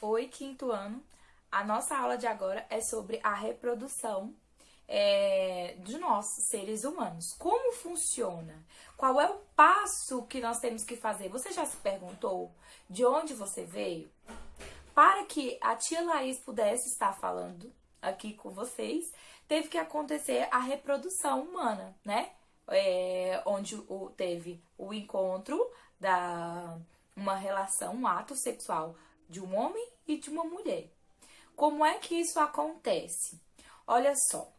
Oi, quinto ano. A nossa aula de agora é sobre a reprodução de nós, seres humanos. Como funciona? Qual é o passo que nós temos que fazer? Você já se perguntou de onde você veio? Para que a tia Laís pudesse estar falando aqui com vocês, teve que acontecer a reprodução humana, né? Onde teve o encontro da uma relação, um ato sexual de um homem e de uma mulher. Como é que isso acontece? Olha só,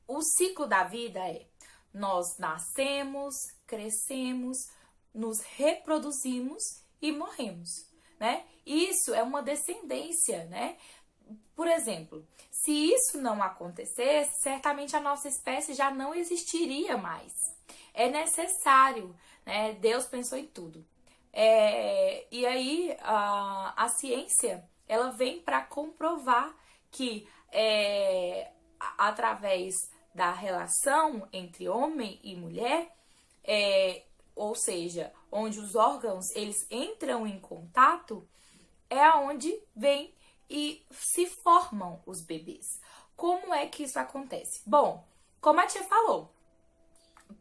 o ciclo da vida é: nós nascemos, crescemos, nos reproduzimos e morremos, né? Isso é uma descendência, né? Por exemplo, se isso não acontecesse, certamente a nossa espécie já não existiria mais. É necessário, né? Deus pensou em tudo. E aí a ciência ela vem para comprovar que através da relação entre homem e mulher, ou seja, onde os órgãos eles entram em contato, é onde vem e se formam os bebês. Como é que isso acontece? Bom, como a tia falou,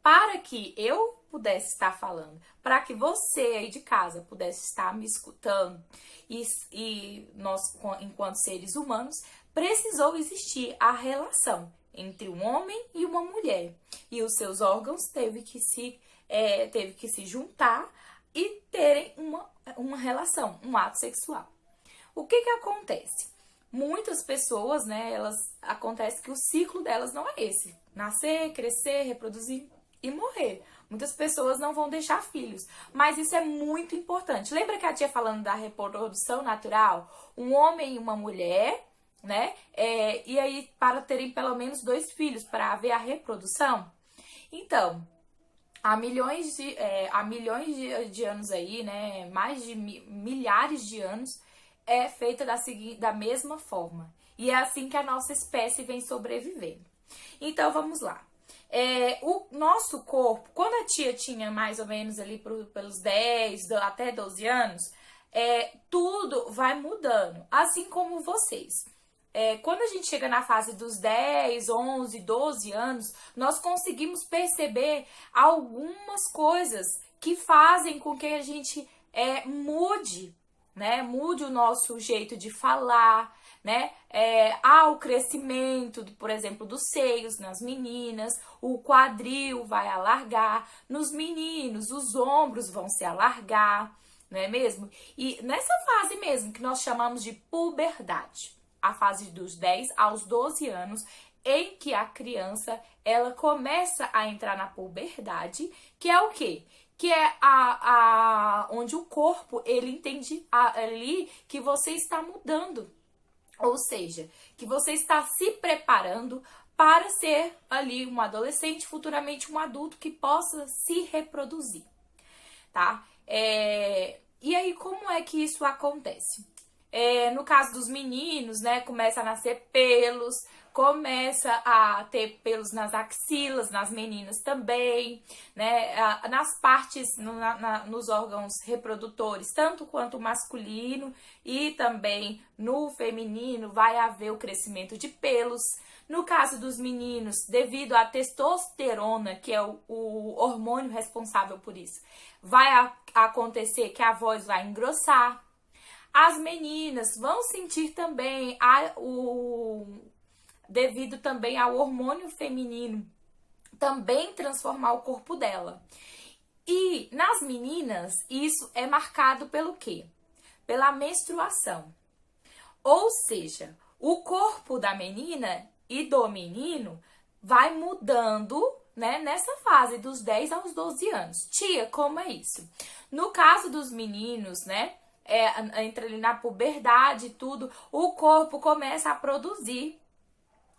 para que eu pudesse estar falando, para que você aí de casa pudesse estar me escutando e nós, enquanto seres humanos, precisou existir a relação entre um homem e uma mulher. E os seus órgãos teve que se juntar e terem uma relação, um ato sexual. O que acontece? Muitas pessoas, né, acontece que o ciclo delas não é esse: nascer, crescer, reproduzir e morrer. Muitas pessoas não vão deixar filhos, mas isso é muito importante. Lembra que a tia falando da reprodução natural? Um homem e uma mulher, né? E aí para terem pelo menos 2 filhos para haver a reprodução. Então, há milhões de anos aí, né? Mais de milhares de anos é feita da mesma forma. E é assim que a nossa espécie vem sobrevivendo. Então, vamos lá. O nosso corpo, quando a tia tinha mais ou menos ali pelos 10 até 12 anos, tudo vai mudando, assim como vocês. Quando a gente chega na fase dos 10, 11, 12 anos, nós conseguimos perceber algumas coisas que fazem com que a gente mude, né? Mude o nosso jeito de falar, né? Há o crescimento, por exemplo, dos seios nas meninas, o quadril vai alargar, nos meninos os ombros vão se alargar, não é mesmo? E nessa fase mesmo que nós chamamos de puberdade, a fase dos 10 aos 12 anos, em que a criança ela começa a entrar na puberdade, que é o quê? Que é onde o corpo ele entende ali que você está mudando. Ou seja, que você está se preparando para ser ali um adolescente, futuramente um adulto que possa se reproduzir, tá? E aí, como é que isso acontece? No caso dos meninos, né, começa a nascer pelos, começa a ter pelos nas axilas, nas meninas também, né, nas partes, nos órgãos reprodutores, tanto quanto o masculino e também no feminino vai haver o crescimento de pelos. No caso dos meninos, devido à testosterona, que é o hormônio responsável por isso, vai acontecer que a voz vai engrossar. As meninas vão sentir também devido também ao hormônio feminino também transformar o corpo dela. E nas meninas, isso é marcado pelo quê? Pela menstruação. Ou seja, o corpo da menina e do menino vai mudando, né, nessa fase dos 10 aos 12 anos. Tia, como é isso? No caso dos meninos, né, entra ali na puberdade e tudo, o corpo começa a produzir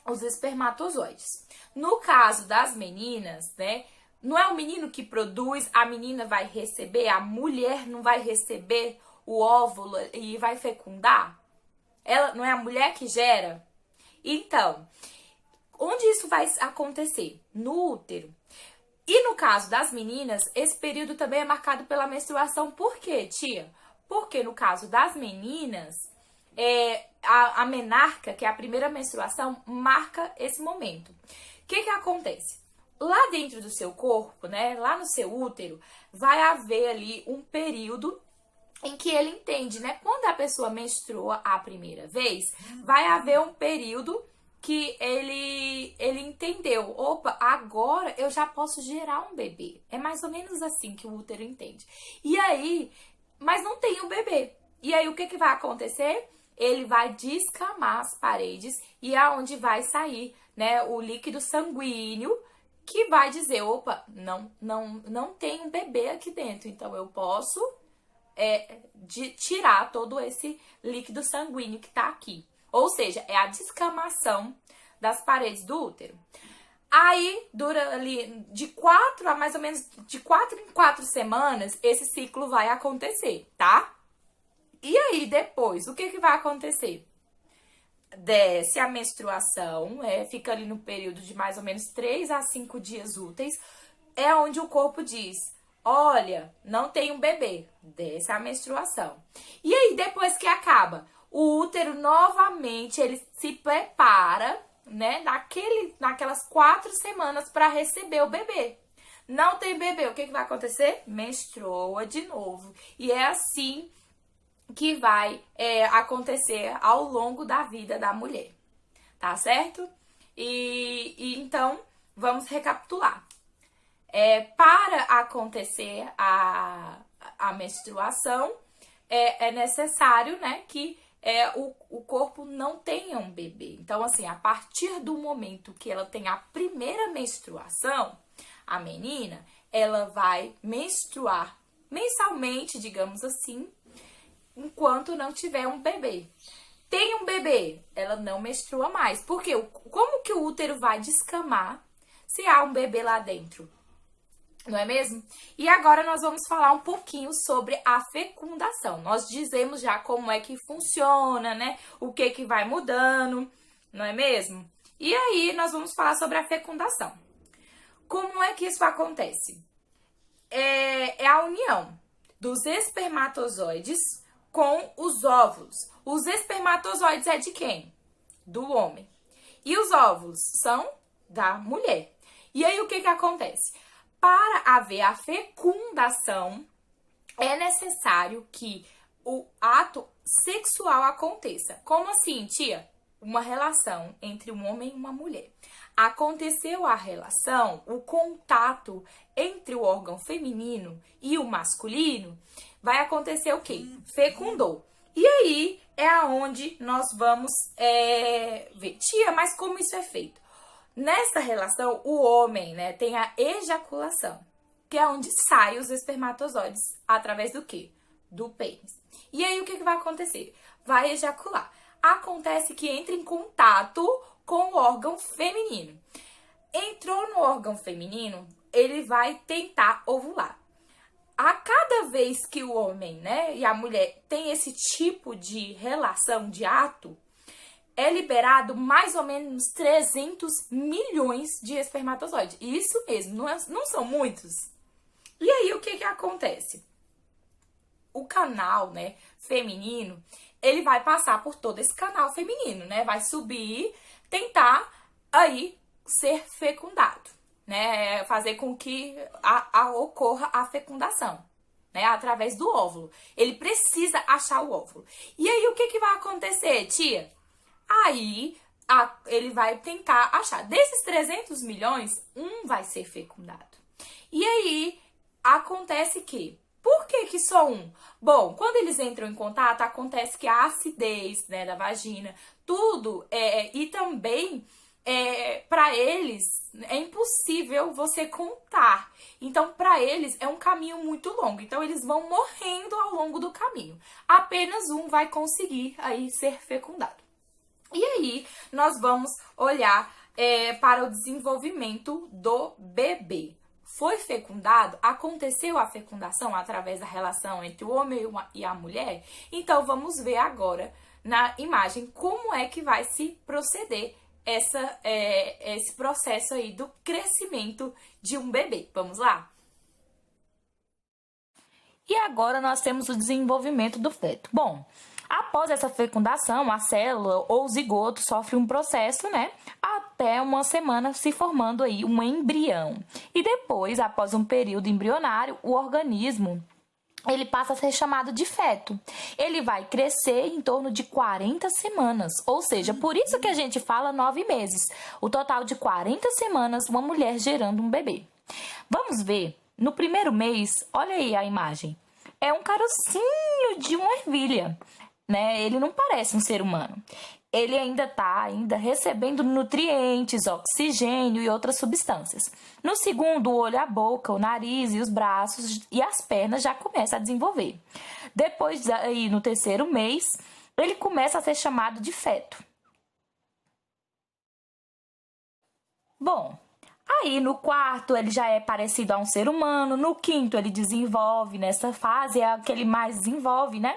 os espermatozoides. No caso das meninas, né, não é o menino que produz, a menina vai receber, a mulher não vai receber o óvulo e vai fecundar? Ela não é a mulher que gera? Então, onde isso vai acontecer? No útero. E no caso das meninas, esse período também é marcado pela menstruação. Por quê, tia? Porque no caso das meninas, a menarca, que é a primeira menstruação, marca esse momento. O que acontece? Lá dentro do seu corpo, né, lá no seu útero, vai haver ali um período em que ele entende, né? Quando a pessoa menstrua a primeira vez, vai haver um período que ele entendeu, opa, agora eu já posso gerar um bebê. É mais ou menos assim que o útero entende. E aí, mas não tem o bebê. E aí o que vai acontecer? Ele vai descamar as paredes e é onde vai sair, né, o líquido sanguíneo que vai dizer, opa, não tem um bebê aqui dentro, então eu posso de tirar todo esse líquido sanguíneo que tá aqui. Ou seja, é a descamação das paredes do útero. Aí, dura ali de 4 a mais ou menos de 4 em 4 semanas, esse ciclo vai acontecer, tá? E aí, depois, o que vai acontecer? Desce a menstruação, fica ali no período de mais ou menos 3 a 5 dias úteis, é onde o corpo diz, olha, não tem um bebê, desce a menstruação. E aí, depois que acaba, o útero novamente, ele se prepara, né, naquelas 4 semanas para receber o bebê. Não tem bebê, o que vai acontecer? Menstrua de novo. E é assim que vai acontecer ao longo da vida da mulher, tá certo? E então, vamos recapitular. Para acontecer a menstruação, é necessário, né, que o corpo não tenha um bebê. Então, assim, a partir do momento que ela tem a primeira menstruação, a menina, ela vai menstruar mensalmente, digamos assim, enquanto não tiver um bebê. Tem um bebê, ela não menstrua mais. Porque como que o útero vai descamar se há um bebê lá dentro? Não é mesmo? E agora nós vamos falar um pouquinho sobre a fecundação. Nós dizemos já como é que funciona, né? O que vai mudando, não é mesmo? E aí nós vamos falar sobre a fecundação. Como é que isso acontece? É a união dos espermatozoides com os óvulos. Os espermatozoides é de quem? Do homem. E os óvulos são da mulher. E aí o que acontece? Para haver a fecundação, é necessário que o ato sexual aconteça. Como assim, tia? Uma relação entre um homem e uma mulher. Aconteceu a relação, o contato entre o órgão feminino e o masculino, vai acontecer o quê? Fecundou. E aí é aonde nós vamos ver. Tia, mas como isso é feito? Nessa relação, o homem, né, tem a ejaculação, que é onde saem os espermatozoides, através do quê? Do pênis. E aí, o que vai acontecer? Vai ejacular. Acontece que entra em contato com o órgão feminino. Entrou no órgão feminino, ele vai tentar ovular. A cada vez que o homem, né, e a mulher tem esse tipo de relação, de ato, é liberado mais ou menos 300 milhões de espermatozoides. Isso mesmo, não são muitos. E aí, o que acontece? O canal, né, feminino, ele vai passar por todo esse canal feminino, né? Vai subir, tentar aí ser fecundado, né? Fazer com que ocorra a fecundação, né? Através do óvulo. Ele precisa achar o óvulo. E aí, o que vai acontecer, tia? Aí, ele vai tentar achar. Desses 300 milhões, um vai ser fecundado. E aí, acontece que... Por que só um? Bom, quando eles entram em contato, acontece que a acidez, né, da vagina, tudo, e também, para eles, é impossível você contar. Então, para eles, é um caminho muito longo. Então, eles vão morrendo ao longo do caminho. Apenas um vai conseguir aí ser fecundado. E aí, nós vamos olhar para o desenvolvimento do bebê. Foi fecundado? Aconteceu a fecundação através da relação entre o homem e a mulher? Então, vamos ver agora na imagem como é que vai se proceder esse processo aí do crescimento de um bebê. Vamos lá? E agora nós temos o desenvolvimento do feto. Bom, após essa fecundação, a célula ou o zigoto sofre um processo, né? Até uma semana se formando aí um embrião. E depois, após um período embrionário, o organismo ele passa a ser chamado de feto. Ele vai crescer em torno de 40 semanas, ou seja, por isso que a gente fala 9 meses. O total de 40 semanas, uma mulher gerando um bebê. Vamos ver, no primeiro mês, olha aí a imagem, é um carocinho de uma ervilha, né? Ele não parece um ser humano. Ele ainda está recebendo nutrientes, oxigênio e outras substâncias. No segundo, o olho, a boca, o nariz e os braços e as pernas já começam a desenvolver. Depois, aí, no terceiro mês, ele começa a ser chamado de feto. Bom, aí no quarto ele já é parecido a um ser humano, no quinto ele desenvolve, nessa fase é a que ele mais desenvolve, né?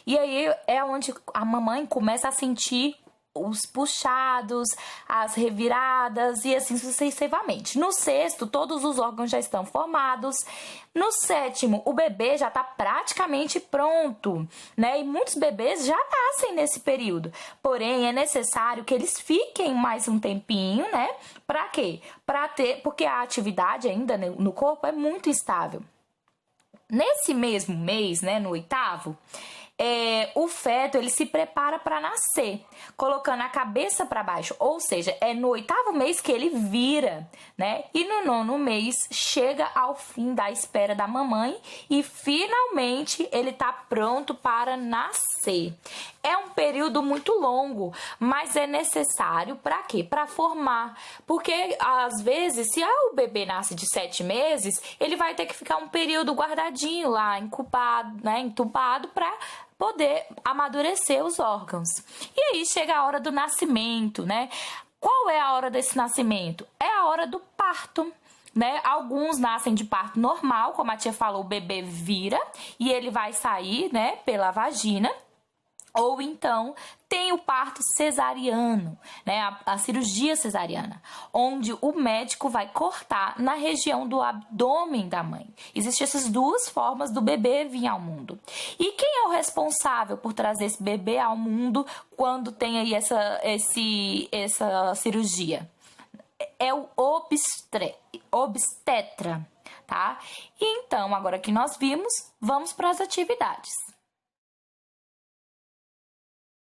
E aí é onde a mamãe começa a sentir os puxados, as reviradas e assim sucessivamente. No sexto, todos os órgãos já estão formados. No sétimo, o bebê já está praticamente pronto, né? E muitos bebês já nascem nesse período. Porém, é necessário que eles fiquem mais um tempinho, né? Para quê? Porque a atividade ainda no corpo é muito estável. Nesse mesmo mês, né, no oitavo, o feto ele se prepara para nascer, colocando a cabeça para baixo, ou seja, é no oitavo mês que ele vira, né? E no nono mês chega ao fim da espera da mamãe e finalmente ele está pronto para nascer. É um período muito longo, mas é necessário para quê? Para formar, porque às vezes se o bebê nasce de 7 meses, ele vai ter que ficar um período guardadinho lá, incubado, né? Entubado para poder amadurecer os órgãos. E aí chega a hora do nascimento, né? Qual é a hora desse nascimento? É a hora do parto, né? Alguns nascem de parto normal, como a tia falou, o bebê vira e ele vai sair, né, pela vagina. Ou então tem o parto cesariano, né? A cirurgia cesariana, onde o médico vai cortar na região do abdômen da mãe. Existem essas duas formas do bebê vir ao mundo. E quem é o responsável por trazer esse bebê ao mundo quando tem aí essa cirurgia? É o obstetra, tá? E então, agora que nós vimos, vamos para as atividades.